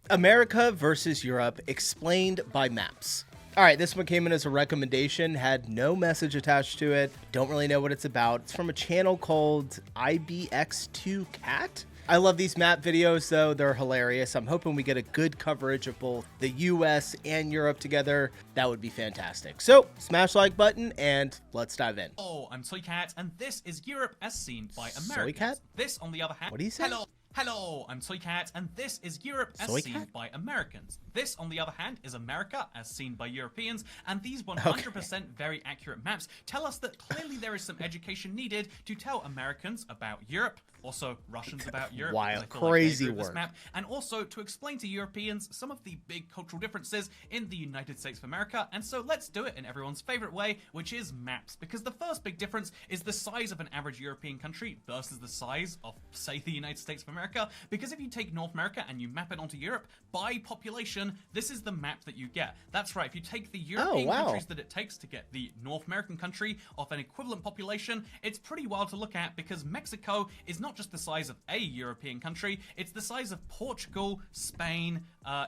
America versus Europe, explained by maps. All right, this one came in as a recommendation, had no message attached to it. Don't really know what it's about. It's from a channel called IBX2Cat. I love these map videos, though. They're hilarious. I'm hoping we get a good coverage of both the US and Europe together. That would be fantastic. So, smash like button and let's dive in. Oh, I'm Soycat, and this is Europe as seen by Americans. Soycat? This, on the other hand... What do you say? Hello, I'm Soycat, and this is Europe as seen by Americans. This, on the other hand, is America as seen by Europeans, and these 100% very accurate maps tell us that clearly there is some education needed to tell Americans about Europe, also Russians about Europe. Wild, crazy work. This map, and also to explain to Europeans some of the big cultural differences in the United States of America. And so let's do it in everyone's favorite way, which is maps, because the first big difference is the size of an average European country versus the size of, say, the United States of America. Because if you take North America and you map it onto Europe by population, this is the map that you get. That's right, if you take the European countries that it takes to get the North American country of an equivalent population, it's pretty wild to look at, because Mexico is not just the size of a European country, it's the size of Portugal, Spain,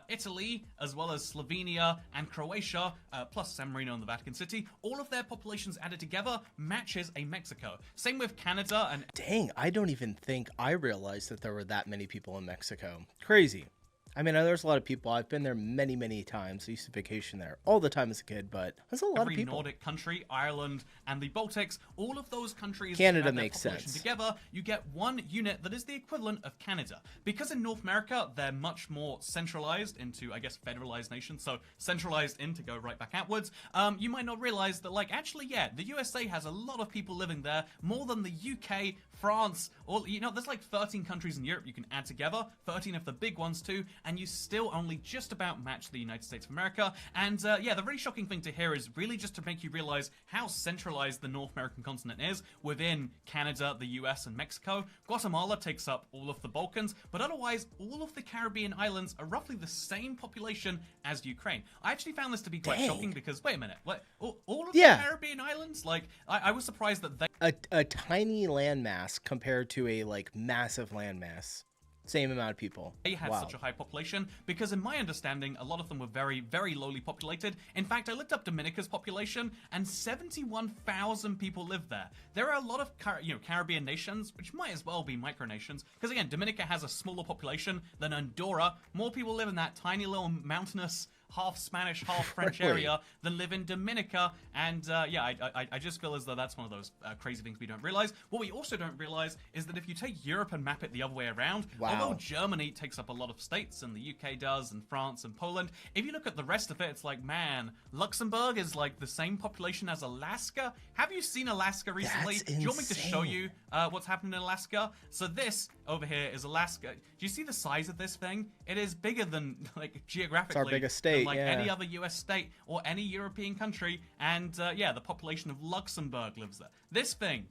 Italy, as well as Slovenia and Croatia, plus San Marino and the Vatican City. All of their populations added together matches a Mexico. Same with Canada and... Dang, I don't even think I realized that there were that many people in Mexico. Crazy. I mean, there's a lot of people. I've been there many, many times. I used to vacation there all the time as a kid, but there's a lot of people. Every Nordic country, Ireland, and the Baltics, all of those countries... Canada makes sense. Together, you get one unit that is the equivalent of Canada. Because in North America, they're much more centralized into, I guess, federalized nations, so centralized in to go right back outwards. You might not realize that, like, actually, yeah, the USA has a lot of people living there, more than the UK, France, or, you know, there's like 13 countries in Europe you can add together, 13 of the big ones too, and you still only just about match the United States of America. And yeah, the really shocking thing to hear is really just to make you realize how centralized the North American continent is within Canada, the US, and Mexico. Guatemala takes up all of the Balkans, but otherwise, all of the Caribbean islands are roughly the same population as Ukraine. I actually found this to be quite shocking because, wait a minute, what, all of the Caribbean islands? Like, I was surprised that they... A tiny landmass compared to a, like, massive landmass. Same amount of people. They had such a high population because, in my understanding, a lot of them were very, very lowly populated. In fact, I looked up Dominica's population, and 71,000 people live there. There are a lot of Caribbean nations, which might as well be micronations, because again, Dominica has a smaller population than Andorra. More people live in that tiny little mountainous, half Spanish, half French area than live in Dominica. And yeah, I just feel as though that's one of those crazy things we don't realize. What we also don't realize is that if you take Europe and map it the other way around, although Germany takes up a lot of states and the UK does, and France and Poland, if you look at the rest of it, it's like, man, Luxembourg is like the same population as Alaska. Have you seen Alaska recently? That's Do you want me to show you what's happening in Alaska? So this over here is Alaska. Do you see the size of this thing? It is bigger than, like, geographically, it's our biggest state, like any other US state or any European country. And yeah, the population of Luxembourg lives there. This thing,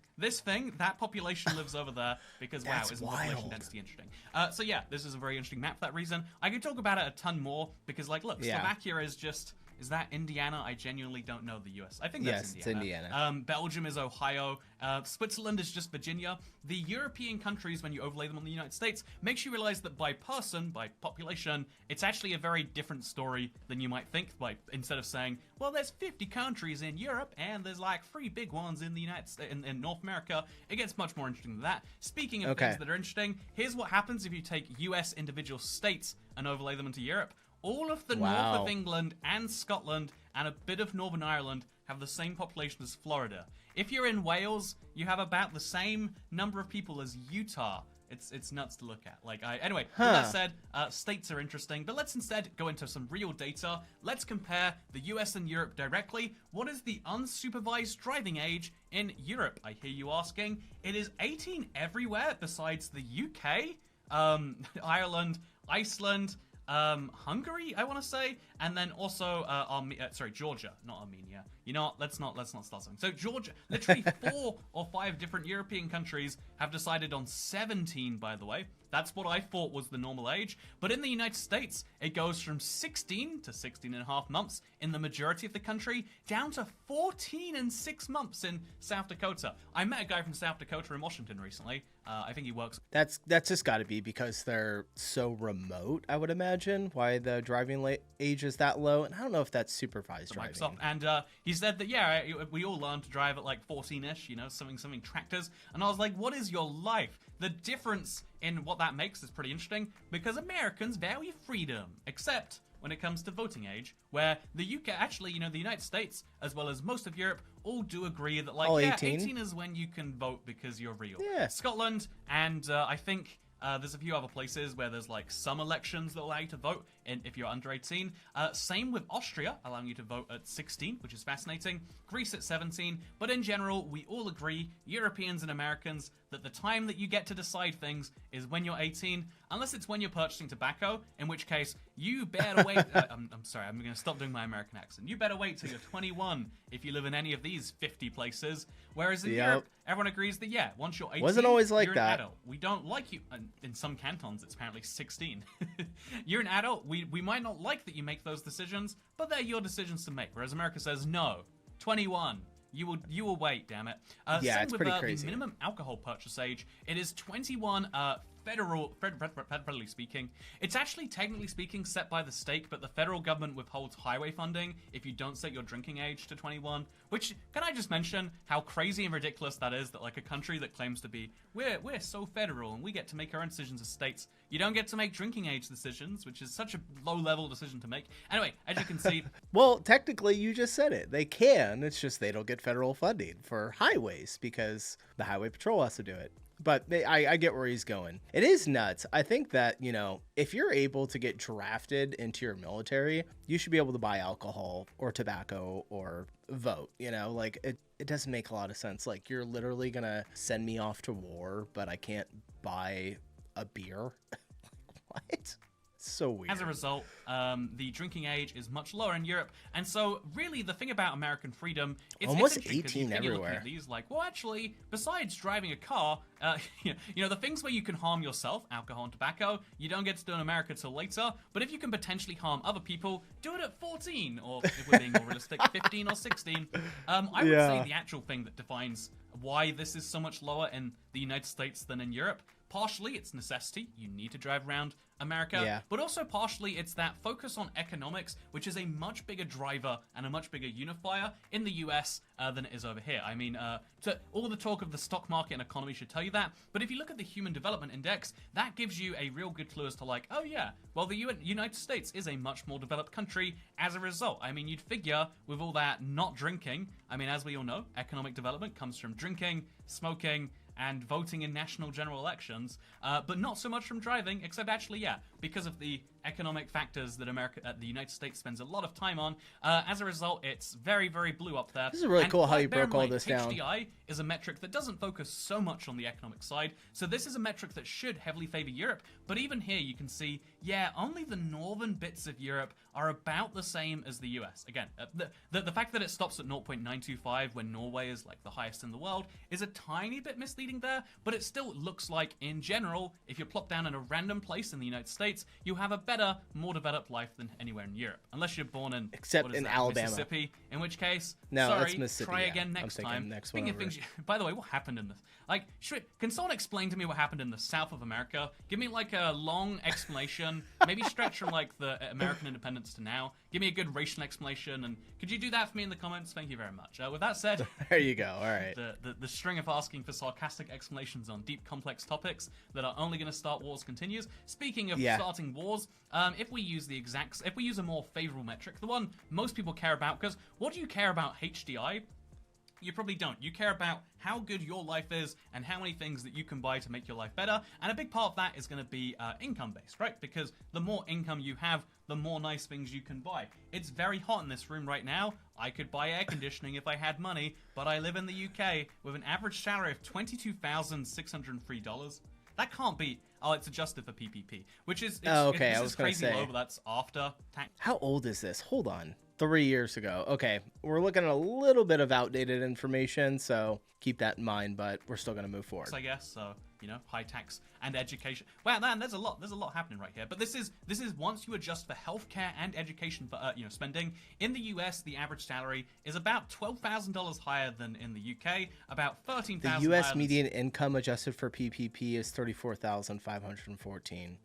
that population lives over there because, wow, isn't population density interesting? So yeah, this is a very interesting map for that reason. I could talk about it a ton more because, like, look, Slovakia is just... Is that Indiana? I genuinely don't know the US. I think that's Indiana. It's Indiana. Belgium is Ohio. Switzerland is just Virginia. The European countries, when you overlay them on the United States, makes you realize that by person, by population, it's actually a very different story than you might think. Like, instead of saying, well, there's 50 countries in Europe and there's like 3 big ones in the United States, in North America, it gets much more interesting than that. Speaking of things that are interesting, here's what happens if you take US individual states and overlay them into Europe. All of the north of England and Scotland and a bit of Northern Ireland have the same population as Florida. If you're in Wales, you have about the same number of people as Utah. It's nuts to look at. Like, anyway, with that said, states are interesting, but let's instead go into some real data. Let's compare the US and Europe directly. What is the unsupervised driving age in Europe? I hear you asking. It is 18 everywhere besides the UK, Ireland, Iceland, Hungary, I want to say, and then also Georgia, not Armenia. You know what? Let's not start something. So Georgia, literally 4 or 5 different European countries have decided on 17, by the way, That's what I thought was the normal age. But in the United States, it goes from 16 to 16 and a half months in the majority of the country, down to 14 and 6 months in South Dakota. I met a guy from South Dakota in Washington recently. I think he works. That's just got to be because they're so remote, I would imagine, why the driving age is that low. And I don't know if that's supervised driving. Microsoft. And he said that, yeah, we all learned to drive at like 14-ish, you know, something tractors. And I was like, what is your life? The difference in what that makes is pretty interesting, because Americans value freedom, except when it comes to voting age, where the UK, actually, you know, the United States, as well as most of Europe, all do agree that, like, all yeah, 18? 18 is when you can vote because you're real. Yeah. Scotland, and I think there's a few other places where there's, like, some elections that allow you to vote if you're under 18. Same with Austria, allowing you to vote at 16, which is fascinating. Greece at 17. But in general, we all agree, Europeans and Americans, that the time that you get to decide things is when you're 18, unless it's when you're purchasing tobacco, in which case you better wait. I'm sorry, I'm going to stop doing my American accent. You better wait till you're 21 if you live in any of these 50 places. Whereas in Europe, everyone agrees that, yeah, once you're 18, wasn't always like you're that. an adult. We don't like you. In some cantons, it's apparently 16. You're an adult. We might not like that you make those decisions, but they're your decisions to make. Whereas America says, no, 21. You will wait, damn it. Yeah, same it's with pretty the crazy. minimum alcohol purchase age. It is 21. Federally speaking, it's actually technically speaking set by the state, but the federal government withholds highway funding if you don't set your drinking age to 21. Which, can I just mention how crazy and ridiculous that is, that like a country that claims to be, we're so federal and we get to make our own decisions as states, you don't get to make drinking age decisions, which is such a low-level decision to make. Anyway, as you can see... Well, technically, you just said it. They can, it's just they don't get federal funding for highways because the Highway Patrol has to do it. But I get where he's going. It is nuts. I think that, you know, if you're able to get drafted into your military, you should be able to buy alcohol or tobacco or vote. You know, like it doesn't make a lot of sense. Like, you're literally going to send me off to war, but I can't buy a beer. What? So weird. As a result, the drinking age is much lower in Europe, and so really the thing about American freedom is almost it's 18 you're looking everywhere. at these like, well, actually, besides driving a car, you know, the things where you can harm yourself, alcohol and tobacco, you don't get to do in America till later. But if you can potentially harm other people, do it at 14, or if we're being more realistic, 15 or 16. I would say the actual thing that defines why this is so much lower in the United States than in Europe. Partially, it's necessity. You need to drive around America. But also partially, it's that focus on economics, which is a much bigger driver and a much bigger unifier in the US than it is over here. I mean, all the talk of the stock market and economy should tell you that. But if you look at the Human Development Index, that gives you a real good clue as to like, oh yeah, well, the United States is a much more developed country as a result. I mean, you'd figure with all that not drinking, I mean, as we all know, economic development comes from drinking, smoking, and voting in national general elections, but not so much from driving, except actually, yeah, because of the economic factors that the United States spends a lot of time on. As a result, it's very, very blue up there. This is really cool how you broke all this down. HDI is a metric that doesn't focus so much on the economic side, so this is a metric that should heavily favor Europe, but even here you can see, yeah, only the northern bits of Europe are about the same as the US. Again, the fact that it stops at 0.925 when Norway is like the highest in the world is a tiny bit misleading there, but it still looks like, in general, if you're plopped down in a random place in the United States, you have a better, more developed life than anywhere in Europe. Unless you're born in, Alabama. Mississippi, in which case, no, sorry, that's Mississippi, try again next time. Next Speaking of things, by the way, what happened in this? Like, can someone explain to me what happened in the south of America? Give me like a long explanation, maybe stretch from like the American independence to now. Give me a good racial explanation, and could you do that for me in the comments? Thank you very much. With that said, there you go. All right. The string of asking for sarcastic explanations on deep, complex topics that are only going to start wars continues. Speaking of starting wars, if we use a more favorable metric, the one most people care about, because what do you care about HDI? You probably don't. You care about how good your life is and how many things that you can buy to make your life better. And a big part of that is going to be income-based, right? Because the more income you have, the more nice things you can buy. It's very hot in this room right now. I could buy air conditioning if I had money, but I live in the UK with an average salary of $22,603. That can't be... Oh, it's adjusted for PPP, which is... okay, I was crazy gonna say. low, but that's after tax. How old is this? Hold on. 3 years ago. Okay, we're looking at a little bit of outdated information, so keep that in mind, but we're still going to move forward. I guess so. High tax and education. Wow, man, there's a lot happening right here. But this is once you adjust for healthcare and education, spending in the US, the average salary is about $12,000 higher than in the UK, about $13,000. The US median income adjusted for PPP is $34,514.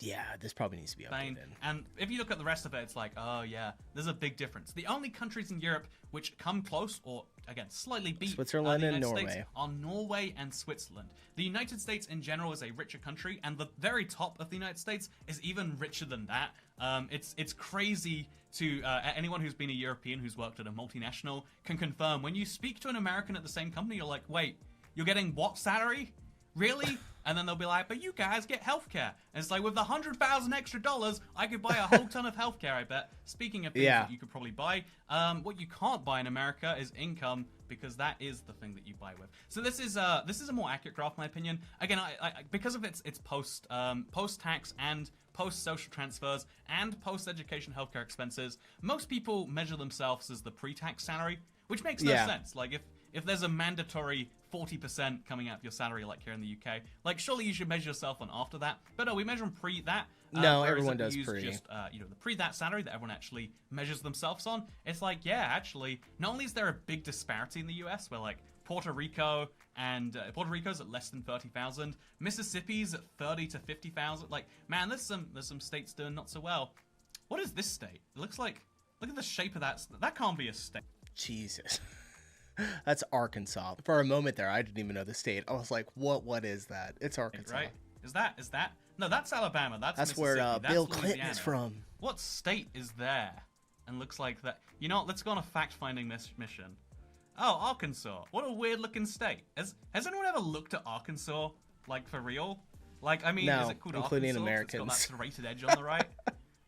Yeah, this probably needs to be updated. And if you look at the rest of it, it's like, oh yeah, there's a big difference. The only countries in Europe which come close, or again, slightly beat Switzerland the and United Norway. States are Norway and Switzerland. The United States in general is a richer country, and the very top of the United States is even richer than that. It's crazy to anyone who's been a European who's worked at a multinational can confirm. When you speak to an American at the same company, you're like, wait, you're getting what salary? Really? And then they'll be like, but you guys get healthcare. And it's like, with the $100,000 extra, I could buy a whole ton of healthcare, I bet. Speaking of things that you could probably buy, what you can't buy in America is income, because that is the thing that you buy with. So this is a more accurate graph, in my opinion. Again, I because of its post-tax and post-social transfers and post-education healthcare expenses, most people measure themselves as the pre-tax salary, which makes no sense. Like, if there's a mandatory 40% coming out of your salary, like here in the UK, like surely you should measure yourself on after that. But no, we measure them pre that. No, everyone does pre. Just the pre that salary that everyone actually measures themselves on. It's like, yeah, actually, not only is there a big disparity in the US where like Puerto Rico's at less than 30,000, Mississippi's at 30 to 50,000. Like, man, there's some states doing not so well. What is this state? It looks like, look at the shape of that. That can't be a state. Jesus. That's Arkansas. For a moment there, I didn't even know the state. I was like, what is that? It's Arkansas. Right? Is that? No, that's Alabama. That's where Bill Louisiana. Clinton is from. What state is there? And looks like that. You know what? Let's go on a fact-finding mission. Oh, Arkansas. What a weird-looking state. Has anyone ever looked at Arkansas, like, for real? Like, I mean, no, is it called including Arkansas? Americans. It's got that serrated edge on the right.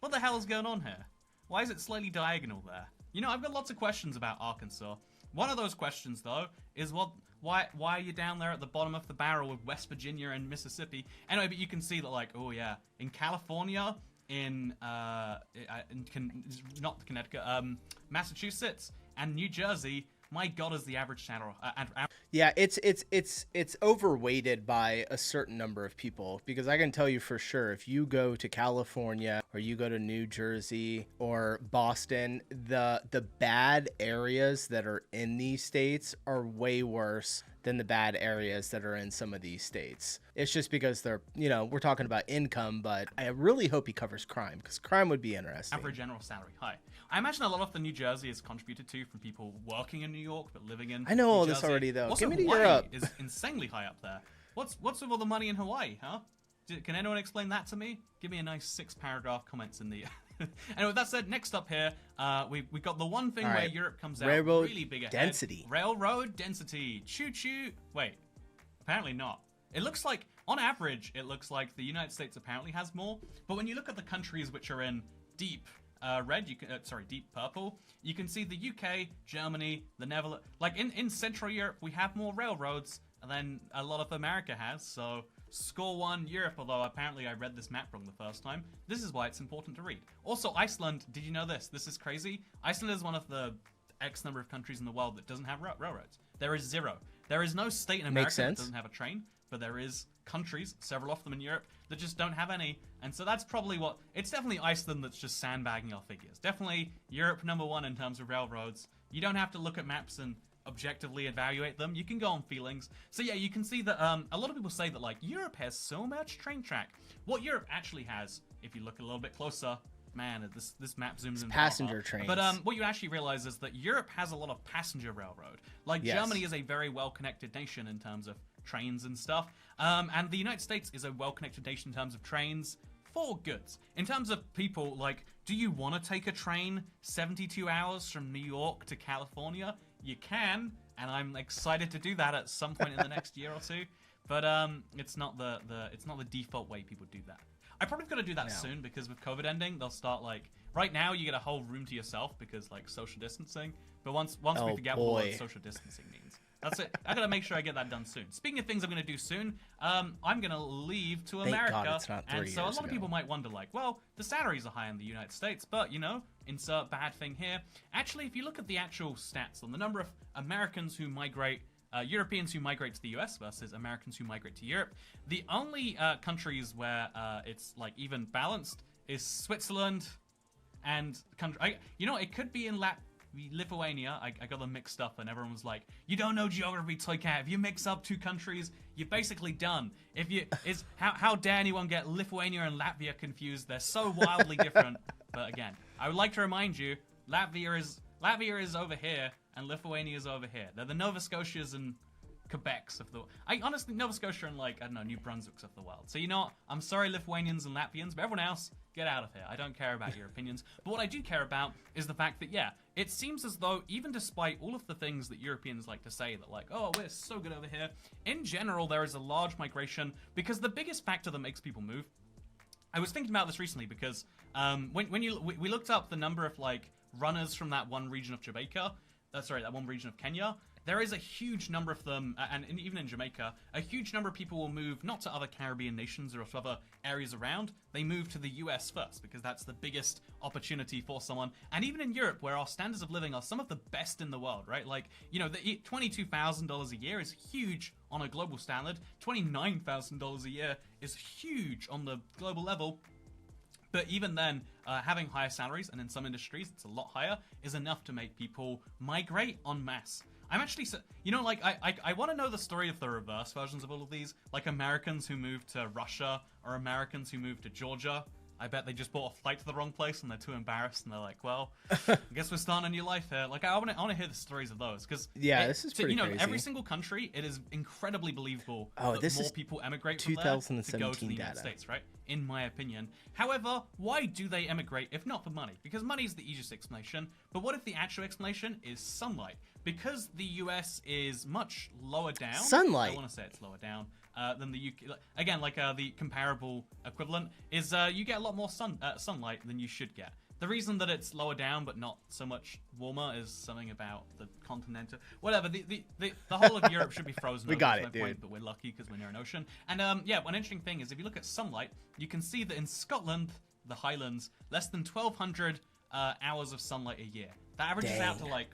What the hell is going on here? Why is it slightly diagonal there? I've got lots of questions about Arkansas. One of those questions, though, is why are you down there at the bottom of the barrel with West Virginia and Mississippi? Anyway, but you can see that, like, oh yeah, in California, not Connecticut, Massachusetts and New Jersey, my God, is the average salary. Yeah, it's overweighted by a certain number of people, because I can tell you for sure, if you go to California or you go to New Jersey or Boston, the bad areas that are in these states are way worse than the bad areas that are in some of these states. It's just because they're, we're talking about income, but I really hope he covers crime, because crime would be interesting. Average general salary, high. I imagine a lot of the New Jersey is contributed to from people working in New York but living in I know all New this Jersey. already, though. Also, Give me to Hawaii Europe. is insanely high up there. What's with all the money in Hawaii, huh? Can anyone explain that to me? Give me a nice 6-paragraph comments in the... Anyway, with that said, next up here, we got the one thing where Europe comes out really big ahead. Density. Railroad density. Choo-choo. Wait, apparently not. It looks like, on average, it looks like the United States apparently has more. But when you look at the countries which are in deep deep purple, you can see the UK, Germany, the Netherlands. Like in Central Europe, we have more railroads than a lot of America has. So score one, Europe. Although apparently I read this map wrong the first time. This is why it's important to read. Also, Iceland. Did you know this? This is crazy. Iceland is one of the X number of countries in the world that doesn't have railroads. There is zero. There is no state in America that doesn't have a train, but there is countries, several of them in Europe, that just don't have any. And so that's probably it's definitely Iceland that's just sandbagging our figures. Definitely Europe #1 in terms of railroads. You don't have to look at maps and objectively evaluate them. You can go on feelings. So yeah, you can see that a lot of people say that like Europe has so much train track. What Europe actually has, if you look a little bit closer, man, this map zooms in. Passenger trains. But what you actually realize is that Europe has a lot of passenger railroad. Like Germany is a very well-connected nation in terms of trains and stuff. And the United States is a well-connected nation in terms of trains for goods. In terms of people, like, do you want to take a train 72 hours from New York to California? You can, and I'm excited to do that at some point in the next year or two. But it's not the default way people do that. I probably got to do that soon, because with COVID ending, they'll start like right now you get a whole room to yourself because like social distancing. But once we forget what social distancing means, That's it. I gotta make sure I get that done soon. Speaking of things I'm gonna do soon, I'm gonna leave to Thank America. God it's not 3 and so a years lot of ago. people might wonder, like, well, the salaries are high in the United States, but you know, insert bad thing here. Actually, if you look at the actual stats on the number of Americans who migrate, Europeans who migrate to the US versus Americans who migrate to Europe, the only countries where it's like even balanced is Switzerland and country. You know, it could be in Lithuania. I got them mixed up, and everyone was like, "You don't know geography, Toy Cat. If you mix up two countries, you're basically done." If you how dare anyone get Lithuania and Latvia confused? They're so wildly different. But again, I would like to remind you, Latvia is over here, and Lithuania is over here. They're the Nova Scotias and Quebecs of the. I honestly, Nova Scotia and like I don't know, New Brunswicks of the world. So you know what? I'm sorry, Lithuanians and Latvians, but everyone else, get out of here. I don't care about your opinions. But what I do care about is the fact that, yeah, it seems as though, even despite all of the things that Europeans like to say, that like, oh, we're so good over here, in general, there is a large migration, because the biggest factor that makes people move, I was thinking about this recently, because we looked up the number of, like, runners from that one region of Jamaica, that one region of Kenya. There is a huge number of them, and even in Jamaica, a huge number of people will move not to other Caribbean nations or to other areas around. They move to the US first, because that's the biggest opportunity for someone. And even in Europe, where our standards of living are some of the best in the world, right? Like, you know, the $22,000 a year is huge on a global standard. $29,000 a year is huge on the global level. But even then, having higher salaries, and in some industries it's a lot higher, is enough to make people migrate en masse. I'm actually, you know, like, I want to know the story of the reverse versions of all of these. Like Americans who moved to Russia, or Americans who moved to Georgia. I bet they just bought a flight to the wrong place and they're too embarrassed and they're like, well, I guess we're starting a new life here. Like, I want to hear the stories of those, because this is pretty crazy. crazy. Every single country, it is incredibly believable that this more is people emigrate from there to go to the United States, right? In my opinion. However, why do they emigrate if not for money? Because money is the easiest explanation. But what if the actual explanation is sunlight? Because the US is much lower down. Sunlight. I want to say it's lower down than the UK. Again, like the comparable equivalent is you get a lot more sunlight than you should get. The reason that it's lower down but not so much warmer is something about the continental. Whatever. The whole of Europe should be frozen. We got it, dude. Point, but we're lucky because we're near an ocean. And yeah, one interesting thing is if you look at sunlight, you can see that in Scotland, the Highlands, less than 1,200 hours of sunlight a year. That averages out to like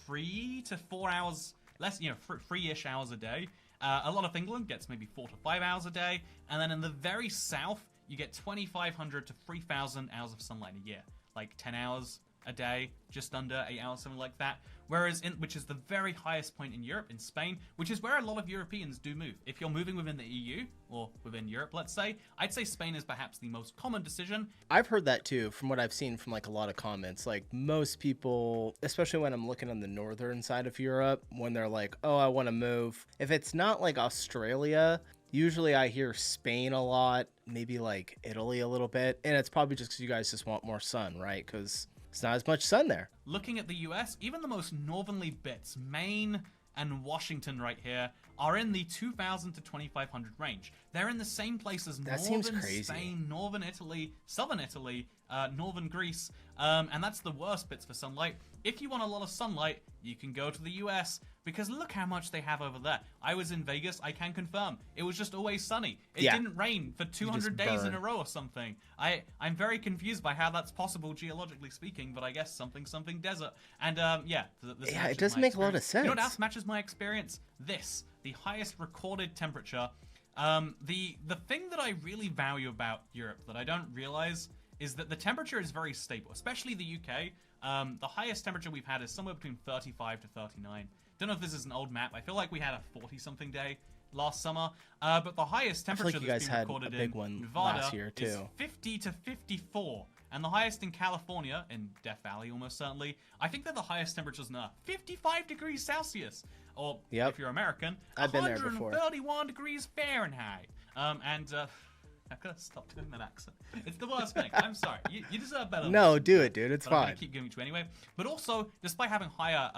3 to 4 hours, less, you know, 3-ish hours a day. A lot of England gets maybe 4 to 5 hours a day, and then in the very south, you get 2,500 to 3,000 hours of sunlight a year, like 10 hours a day, just under 8 hours, something like that. Whereas, which is the very highest point in Europe, in Spain, which is where a lot of Europeans do move. If you're moving within the EU, or within Europe, let's say, I'd say Spain is perhaps the most common decision. I've heard that too, from what I've seen from like a lot of comments. Like most people, especially when I'm looking on the northern side of Europe, when they're like, oh, I want to move. If it's not like Australia, usually I hear Spain a lot, maybe like Italy a little bit. And it's probably just because you guys just want more sun, right? Because it's not as much sun there. Looking at the US, even the most northerly bits, Maine and Washington right here, are in the 2,000 to 2,500 range. They're in the same place as northern Spain, northern Italy, southern Italy, northern Greece, and that's the worst bits for sunlight. If you want a lot of sunlight, you can go to the US, because look how much they have over there. I was in Vegas, I can confirm. It was just always sunny. It didn't rain for 200 days in a row or something. I'm very confused by how that's possible geologically speaking, but I guess something desert. And it does make a lot of sense. You know what else matches my experience? This, the highest recorded temperature. The thing that I really value about Europe that I don't realize is that the temperature is very stable, especially the UK. The highest temperature we've had is somewhere between 35 to 39. Don't know if this is an old map. I feel like we had a 40-something day last summer. But the highest temperature that's been recorded in Nevada is 50 to 54. And the highest in California, in Death Valley almost certainly, I think they're the highest temperatures on Earth. 55 degrees Celsius. Or, if you're American, I've been there before. 131 degrees Fahrenheit. I've got to stop doing that accent. It's the worst thing. I'm sorry. You deserve better. No, do it, dude. It's but I'm fine. gonna keep giving it to you anyway. But also, despite having higher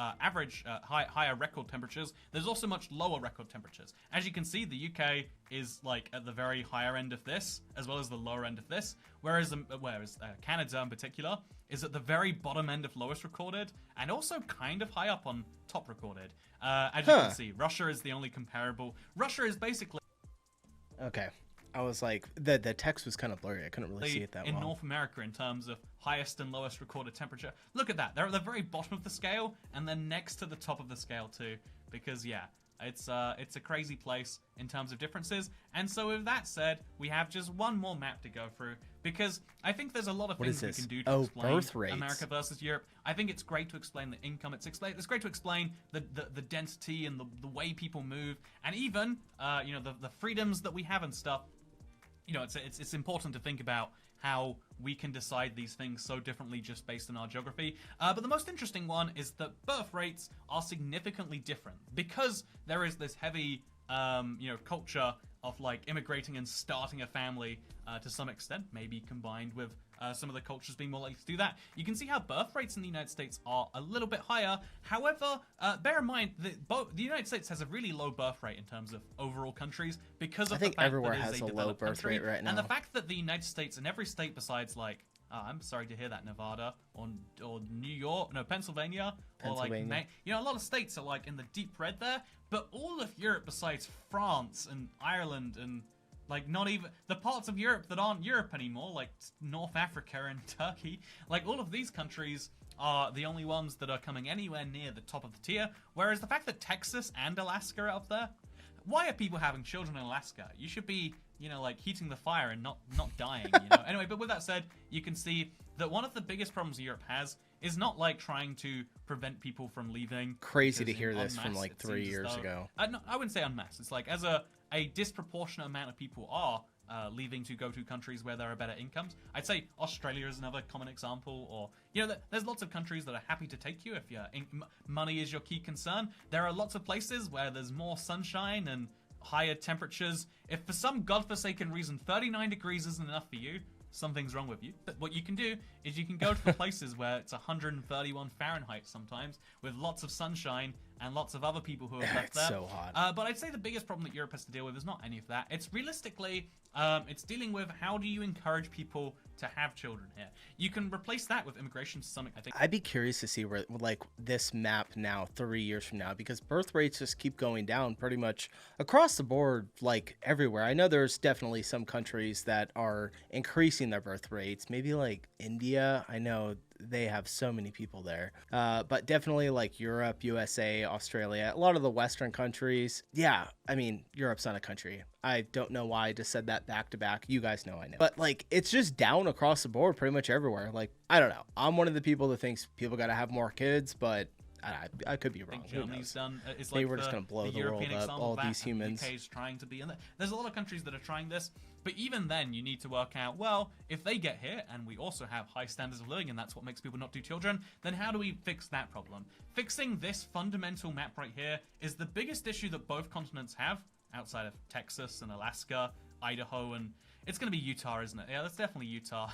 higher record temperatures, there's also much lower record temperatures. As you can see, the UK is like at the very higher end of this, as well as the lower end of this. Whereas Canada in particular is at the very bottom end of lowest recorded, and also kind of high up on top recorded. As you can see, Russia is the only comparable. Russia is basically Okay. I was like, the text was kind of blurry. I couldn't really see it that well. in North America in terms of highest and lowest recorded temperature. Look at that. They're at the very bottom of the scale, and then next to the top of the scale too. Because yeah, it's a crazy place in terms of differences. And so with that said, we have just one more map to go through, because I think there's a lot of things we can do to explain birth rates. America versus Europe. I think it's great to explain the income. It's great to explain the density and the way people move, and even the freedoms that we have and stuff. You know, it's important to think about how we can decide these things so differently just based on our geography. But the most interesting one is that birth rates are significantly different because there is this heavy, culture of like immigrating and starting a family to some extent, maybe combined with some of the cultures being more likely to do that. You can see how birth rates in the United States are a little bit higher. However, bear in mind that the United States has a really low birth rate in terms of overall countries because of the fact everywhere that it is has a low birth rate right now. And the fact that the United States and every state besides like I'm sorry to hear that, Nevada or New York, no, Pennsylvania, or like a lot of states are like in the deep red there, but all of Europe besides France and Ireland and like not even the parts of Europe that aren't Europe anymore, like North Africa and Turkey, like all of these countries are the only ones that are coming anywhere near the top of the tier, whereas the fact that Texas and Alaska are up there, why are people having children in Alaska? You should be, like heating the fire and not dying, Anyway, but with that said, you can see that one of the biggest problems Europe has is not like trying to prevent people from leaving. Crazy to hear this from like 3 years ago. No, I wouldn't say en masse. It's like as a disproportionate amount of people are leaving to go to countries where there are better incomes. I'd say Australia is another common example, or there's lots of countries that are happy to take you if money is your key concern. There are lots of places where there's more sunshine and higher temperatures. If for some godforsaken reason 39 degrees isn't enough for you, something's wrong with you. But what you can do is you can go to the places where it's 131 Fahrenheit sometimes, with lots of sunshine and lots of other people who have left there. It's so hot. But I'd say the biggest problem that Europe has to deal with is not any of that. It's realistically, it's dealing with how do you encourage people to have children here. You can replace that with immigration to some, I think. I'd be curious to see where like this map now 3 years from now, because birth rates just keep going down pretty much across the board, like everywhere. I know there's definitely some countries that are increasing their birth rates, maybe like India. I know they have so many people there, but definitely like Europe, USA, Australia, a lot of the Western countries. Yeah, I mean, Europe's not a country. I don't know why I just said that back to back. You guys know I know. But like, it's just down across the board pretty much everywhere. Like, I don't know. I'm one of the people that thinks people got to have more kids, but I could be wrong. I think Germany's done. It's Maybe like we're just going to blow the world up, all these humans. The UK's trying to be in there. There's a lot of countries that are trying this, but even then you need to work out, well, if they get here and we also have high standards of living and that's what makes people not do children, then how do we fix that problem? Fixing this fundamental map right here is the biggest issue that both continents have, outside of Texas and Alaska, Idaho, and it's going to be Utah, isn't it? Yeah, that's definitely Utah.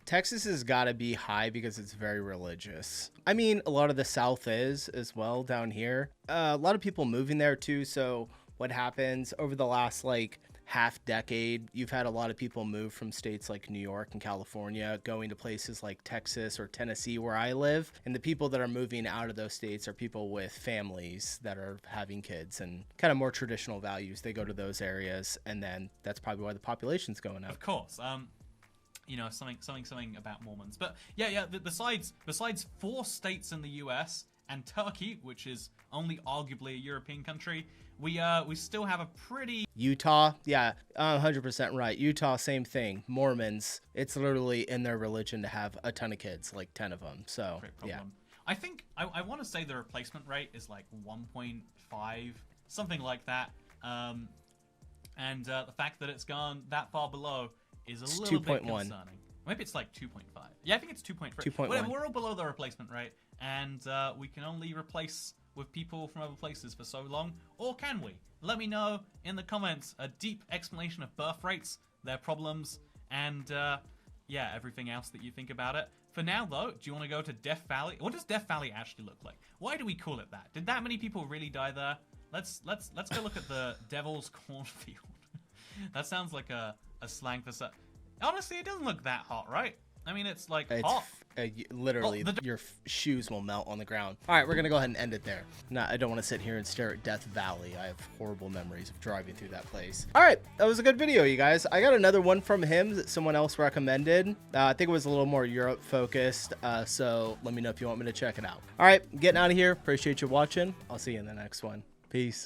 Texas has got to be high because it's very religious. I mean, a lot of the South is as well down here. A lot of people moving there too. So what happens over the last like half decade, you've had a lot of people move from states like New York and California going to places like Texas or Tennessee where I live. And the people that are moving out of those states are people with families that are having kids and kind of more traditional values. They go to those areas, and then that's probably why the population's going up. Of course. Something about Mormons. But yeah. Besides 4 states in the U.S. and Turkey, which is only arguably a European country, we still have a pretty... Utah, yeah, 100% right. Utah, same thing. Mormons, it's literally in their religion to have a ton of kids, like 10 of them. So yeah, I think I want to say the replacement rate is like 1.5, something like that. And the fact that it's gone that far below is a little bit concerning. Maybe it's like 2.5. Yeah, I think it's 2.3. 2.1. Whatever, we're all below the replacement rate, and we can only replace with people from other places for so long. Or can we? Let me know in the comments a deep explanation of birth rates their problems, and yeah, everything else that you think about it. For now, though, do you want to go to Death Valley? What does Death Valley actually look like? Why do we call it that? Did that many people really die there? Let's go look at the Devil's Cornfield. That sounds like a slang for some. Honestly, it doesn't look that hot, right? I mean, it's like hot. Literally, your shoes will melt on the ground. All right, we're gonna go ahead and end it there. No, I don't want to sit here and stare at Death Valley. I have horrible memories of driving through that place. All right, that was a good video, you guys. I got another one from him that someone else recommended. I think it was a little more Europe focused. So let me know if you want me to check it out. All right, getting out of here. Appreciate you watching. I'll see you in the next one. Peace.